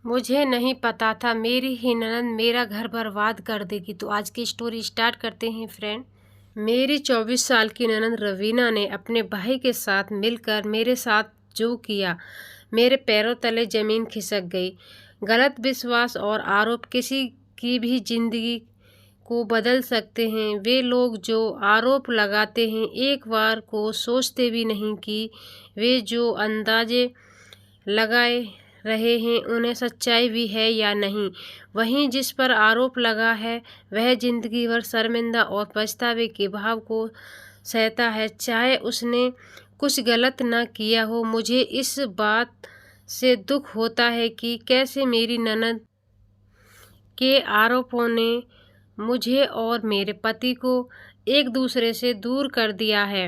मुझे नहीं पता था मेरी ही ननद मेरा घर बर्बाद कर देगी। तो आज की स्टोरी स्टार्ट करते हैं फ्रेंड। मेरी 24 साल की ननद रवीना ने अपने भाई के साथ मिलकर मेरे साथ जो किया, मेरे पैरों तले ज़मीन खिसक गई। गलत विश्वास और आरोप किसी की भी ज़िंदगी को बदल सकते हैं। वे लोग जो आरोप लगाते हैं एक बार को सोचते भी नहीं कि वे जो अंदाजे लगाए रहे हैं उन्हें सच्चाई भी है या नहीं। वहीं जिस पर आरोप लगा है वह जिंदगी भर शर्मिंदा और पछतावे के भाव को सहता है, चाहे उसने कुछ गलत ना किया हो। मुझे इस बात से दुख होता है कि कैसे मेरी ननद के आरोपों ने मुझे और मेरे पति को एक दूसरे से दूर कर दिया है।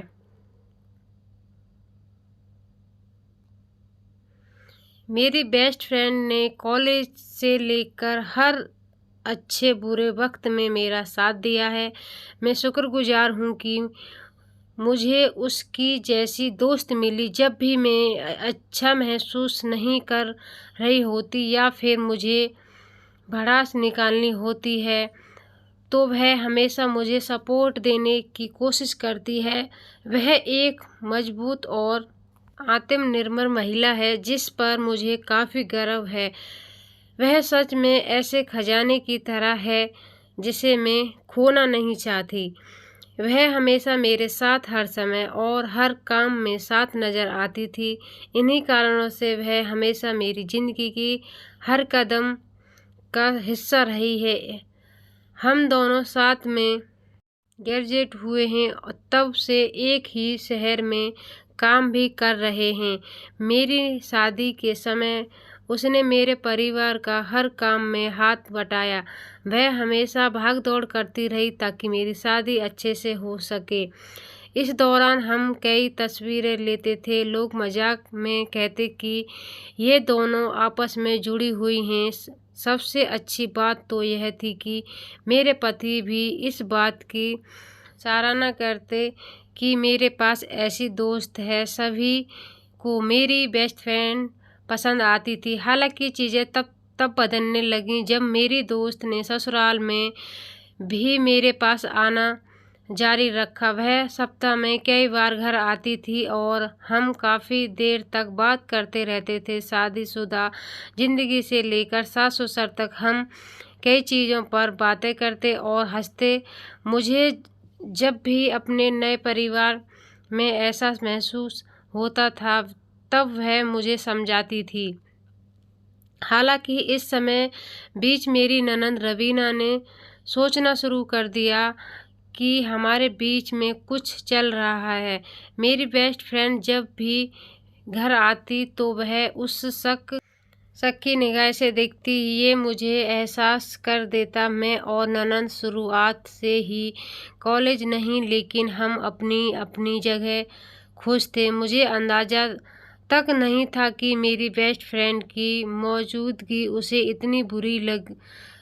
मेरी बेस्ट फ्रेंड ने कॉलेज से लेकर हर अच्छे बुरे वक्त में मेरा साथ दिया है। मैं शुक्रगुजार हूँ कि मुझे उसकी जैसी दोस्त मिली। जब भी मैं अच्छा महसूस नहीं कर रही होती या फिर मुझे भड़ास निकालनी होती है तो वह हमेशा मुझे सपोर्ट देने की कोशिश करती है। वह एक मजबूत और आत्मनिर्भर महिला है जिस पर मुझे काफ़ी गर्व है। वह सच में ऐसे खजाने की तरह है जिसे मैं खोना नहीं चाहती। वह हमेशा मेरे साथ हर समय और हर काम में साथ नज़र आती थी। इन्हीं कारणों से वह हमेशा मेरी ज़िंदगी की हर कदम का हिस्सा रही है। हम दोनों साथ में ग्रेजुएट हुए हैं और तब से एक ही शहर में काम भी कर रहे हैं। मेरी शादी के समय उसने मेरे परिवार का हर काम में हाथ बटाया। वह हमेशा भाग दौड़ करती रही ताकि मेरी शादी अच्छे से हो सके। इस दौरान हम कई तस्वीरें लेते थे। लोग मजाक में कहते कि ये दोनों आपस में जुड़ी हुई हैं। सबसे अच्छी बात तो यह थी कि मेरे पति भी इस बात की सराहना करते कि मेरे पास ऐसी दोस्त है। सभी को मेरी बेस्ट फ्रेंड पसंद आती थी। हालांकि चीज़ें तब बदलने लगीं जब मेरी दोस्त ने ससुराल में भी मेरे पास आना जारी रखा। वह सप्ताह में कई बार घर आती थी और हम काफ़ी देर तक बात करते रहते थे। शादीशुदा ज़िंदगी से लेकर सास ससुर तक हम कई चीज़ों पर बातें करते और हंसते। मुझे जब भी अपने नए परिवार में ऐसा महसूस होता था तब वह मुझे समझाती थी। हालांकि इस समय बीच मेरी ननद रवीना ने सोचना शुरू कर दिया कि हमारे बीच में कुछ चल रहा है। मेरी बेस्ट फ्रेंड जब भी घर आती तो वह उस शक की निगाह से देखती। ये मुझे एहसास कर देता मैं और ननद शुरुआत से ही कॉलेज नहीं लेकिन हम अपनी अपनी जगह खुश थे। मुझे अंदाज़ा तक नहीं था कि मेरी बेस्ट फ्रेंड की मौजूदगी उसे इतनी बुरी लग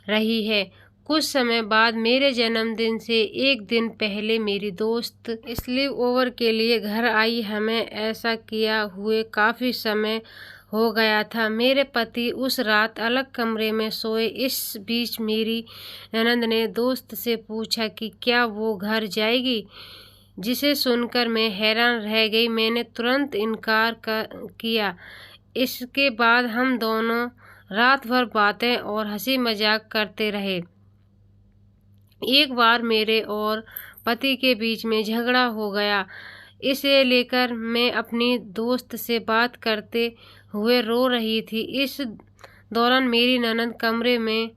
रही है। कुछ समय बाद मेरे जन्मदिन से एक दिन पहले मेरी दोस्त स्लीप ओवर के लिए घर आई। हमें ऐसा किया हुए काफ़ी समय हो गया था। मेरे पति उस रात अलग कमरे में सोए। इस बीच मेरी ननद ने दोस्त से पूछा कि क्या वो घर जाएगी, जिसे सुनकर मैं हैरान रह गई। मैंने तुरंत इनकार किया। इसके बाद हम दोनों रात भर बातें और हंसी मजाक करते रहे। एक बार मेरे और पति के बीच में झगड़ा हो गया। इसे लेकर मैं अपनी दोस्त से बात करते हुए रो रही थी। इस दौरान मेरी ननद कमरे में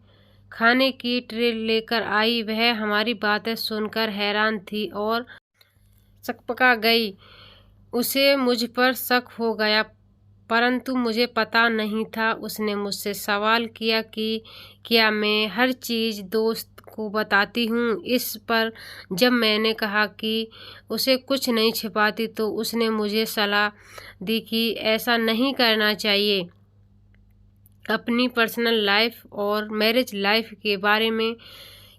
खाने की ट्रे लेकर आई। वह हमारी बातें सुनकर हैरान थी और सकपका गई। उसे मुझ पर शक हो गया परंतु मुझे पता नहीं था। उसने मुझसे सवाल किया कि क्या मैं हर चीज़ दोस्त को बताती हूँ। इस पर जब मैंने कहा कि उसे कुछ नहीं छिपाती तो उसने मुझे सलाह दी कि ऐसा नहीं करना चाहिए। अपनी पर्सनल लाइफ और मैरिज लाइफ के बारे में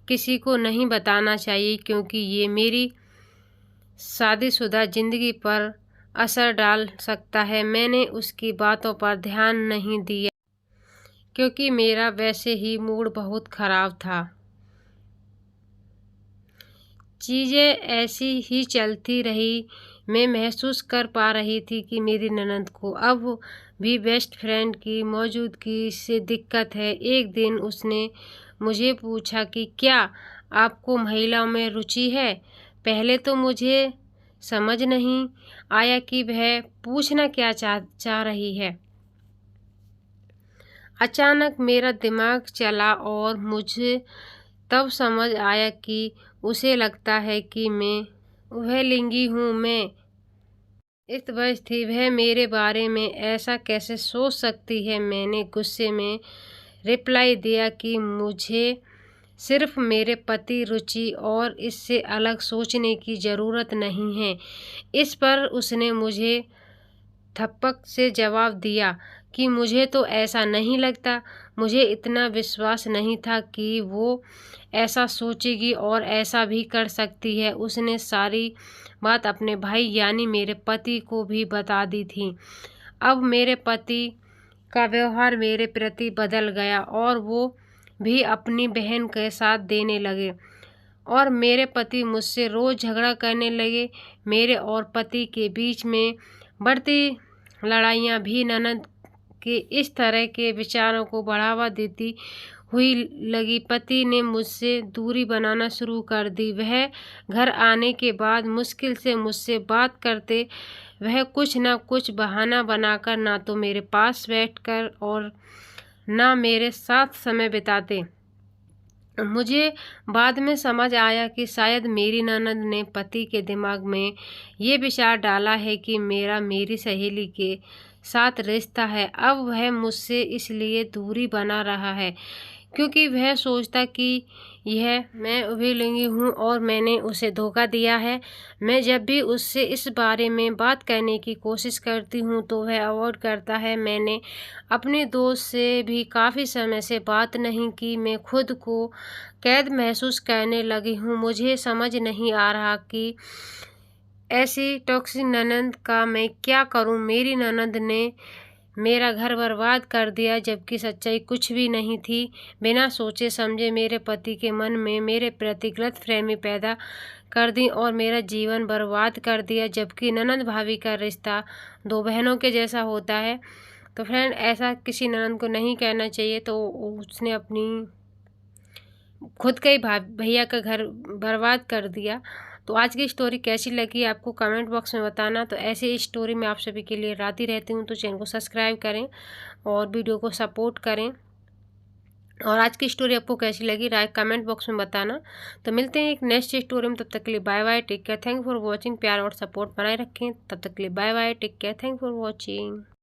किसी को नहीं बताना चाहिए क्योंकि ये मेरी शादीशुदा ज़िंदगी पर असर डाल सकता है। मैंने उसकी बातों पर ध्यान नहीं दिया। क्योंकि मेरा वैसे ही मूड बहुत ख़राब था। चीज़ें ऐसी ही चलती रही। मैं महसूस कर पा रही थी कि मेरी ननद को अब भी बेस्ट फ्रेंड की मौजूदगी से दिक्कत है। एक दिन उसने मुझे पूछा कि क्या आपको महिलाओं में रुचि है? पहले तो मुझे समझ नहीं आया कि वह पूछना क्या चाह रही है। अचानक मेरा दिमाग चला और मुझे तब समझ आया कि उसे लगता है कि मैं उभयलिंगी हूँ। मैं इस थी, वह मेरे बारे में ऐसा कैसे सोच सकती है। मैंने गुस्से में रिप्लाई दिया कि मुझे सिर्फ मेरे पति रुचि और इससे अलग सोचने की ज़रूरत नहीं है। इस पर उसने मुझे थप्पक से जवाब दिया कि मुझे तो ऐसा नहीं लगता। मुझे इतना विश्वास नहीं था कि वो ऐसा सोचेगी और ऐसा भी कर सकती है। उसने सारी बात अपने भाई यानी मेरे पति को भी बता दी थी। अब मेरे पति का व्यवहार मेरे प्रति बदल गया और वो भी अपनी बहन के साथ देने लगे और मेरे पति मुझसे रोज़ झगड़ा करने लगे। मेरे और पति के बीच में बढ़ती लड़ाइयाँ भी ननद के इस तरह के विचारों को बढ़ावा देती हुई लगी। पति ने मुझसे दूरी बनाना शुरू कर दी। वह घर आने के बाद मुश्किल से मुझसे बात करते। वह कुछ ना कुछ बहाना बनाकर ना तो मेरे पास बैठकर और ना मेरे साथ समय बिताते। मुझे बाद में समझ आया कि शायद मेरी ननद ने पति के दिमाग में ये विचार डाला है कि मेरा मेरी सहेली के साथ रिश्ता है। अब वह मुझसे इसलिए दूरी बना रहा है क्योंकि वह सोचता कि यह मैं उभयलिंगी हूँ और मैंने उसे धोखा दिया है। मैं जब भी उससे इस बारे में बात करने की कोशिश करती हूँ तो वह अवॉइड करता है। मैंने अपने दोस्त से भी काफ़ी समय से बात नहीं की। मैं खुद को कैद महसूस करने लगी हूँ। मुझे समझ नहीं आ रहा कि ऐसी टॉक्सिक ननद का मैं क्या करूँ। मेरी ननद ने मेरा घर बर्बाद कर दिया जबकि सच्चाई कुछ भी नहीं थी। बिना सोचे समझे मेरे पति के मन में मेरे प्रति गलतफहमी पैदा कर दी और मेरा जीवन बर्बाद कर दिया। जबकि ननद भाभी का रिश्ता दो बहनों के जैसा होता है। तो फ्रेंड, ऐसा किसी ननद को नहीं कहना चाहिए। तो उसने अपनी खुद का ही भैया का घर बर्बाद कर दिया। तो आज की स्टोरी कैसी लगी आपको कमेंट बॉक्स में बताना। तो ऐसी स्टोरी मैं आप सभी के लिए लाती रहती हूँ। तो चैनल को सब्सक्राइब करें और वीडियो को सपोर्ट करें। और आज की स्टोरी आपको कैसी लगी राय कमेंट बॉक्स में बताना। तो मिलते हैं एक नेक्स्ट स्टोरी में। तब तक के लिए bye bye, take care, thank for watching. प्यार और सपोर्ट बनाए रखें। तब तक के लिए bye bye, take care, thank for watching.